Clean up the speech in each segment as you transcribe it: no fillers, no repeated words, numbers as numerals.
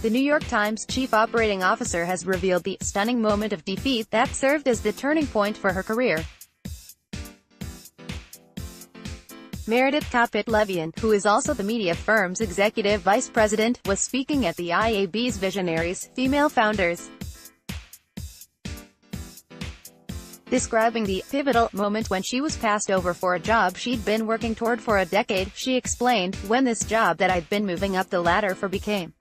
The New York Times chief operating officer has revealed the stunning moment of defeat that served as the turning point for her career. Meredith Kopit Levien, who is also the media firm's executive vice president, was speaking at the IAB's Visionaries, Female Founders. Describing the pivotal moment when she was passed over for a job she'd been working toward for a decade, she explained, "When this job that I'd been moving up the ladder for became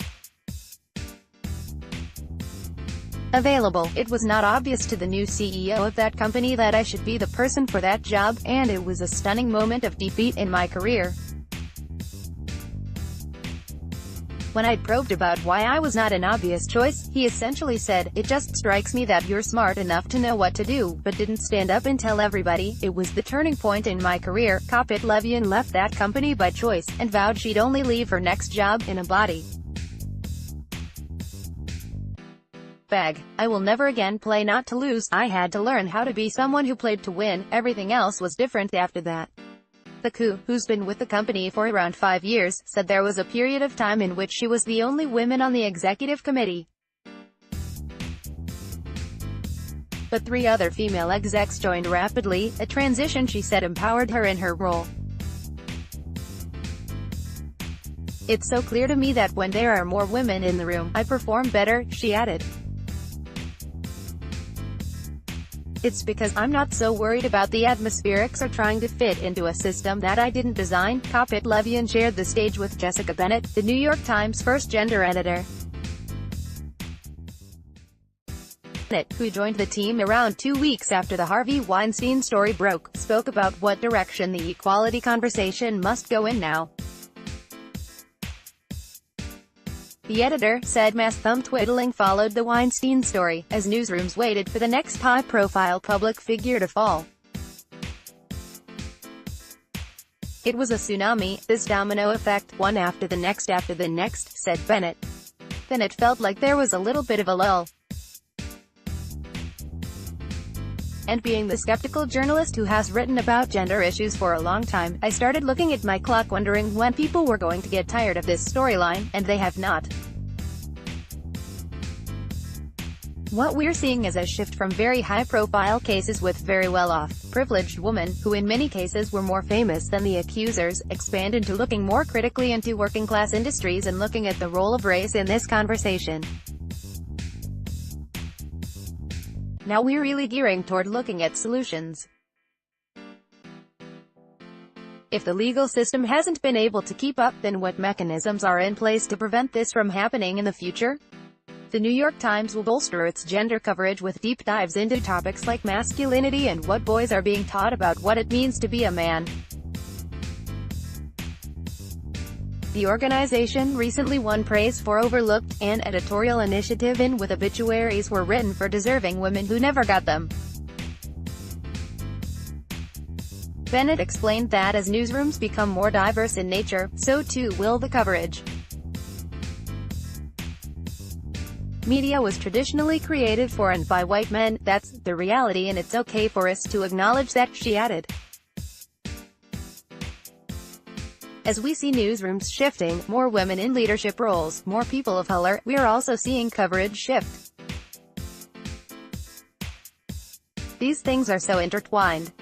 available, it was not obvious to the new CEO of that company that I should be the person for that job, and it was a stunning moment of defeat in my career. When I probed about why I was not an obvious choice, he essentially said, 'It just strikes me that you're smart enough to know what to do, but didn't stand up and tell everybody.' It was the turning point in my career." Kopit Levien left that company by choice, and vowed she'd only leave her next job in a body bag. "I will never again play not to lose. I had to learn how to be someone who played to win. Everything else was different after that." The COO, who's been with the company for around 5 years, said there was a period of time in which she was the only woman on the executive committee. But 3 other female execs joined rapidly, a transition she said empowered her in her role. "It's so clear to me that when there are more women in the room, I perform better," she added. "It's because I'm not so worried about the atmospherics or trying to fit into a system that I didn't design." Kopit Levien shared the stage with Jessica Bennett, the New York Times' first gender editor. Bennett, who joined the team around 2 weeks after the Harvey Weinstein story broke, spoke about what direction the equality conversation must go in now. The editor said mass thumb-twiddling followed the Weinstein story, as newsrooms waited for the next high-profile public figure to fall. "It was a tsunami, this domino effect, one after the next," said Bennett. "Then it felt like there was a little bit of a lull. And being the skeptical journalist who has written about gender issues for a long time, I started looking at my clock wondering when people were going to get tired of this storyline, and they have not. What we're seeing is a shift from very high-profile cases with very well-off, privileged women, who in many cases were more famous than the accusers, expand into looking more critically into working-class industries and looking at the role of race in this conversation. Now we're really gearing toward looking at solutions. If the legal system hasn't been able to keep up, then what mechanisms are in place to prevent this from happening in the future?" The New York Times will bolster its gender coverage with deep dives into topics like masculinity and what boys are being taught about what it means to be a man. The organization recently won praise for Overlooked, an editorial initiative in which obituaries were written for deserving women who never got them. Bennett explained that as newsrooms become more diverse in nature, so too will the coverage. "Media was traditionally created for and by white men, that's the reality, and it's okay for us to acknowledge that," she added. "As we see newsrooms shifting, more women in leadership roles, more people of color, we are also seeing coverage shift. These things are so intertwined.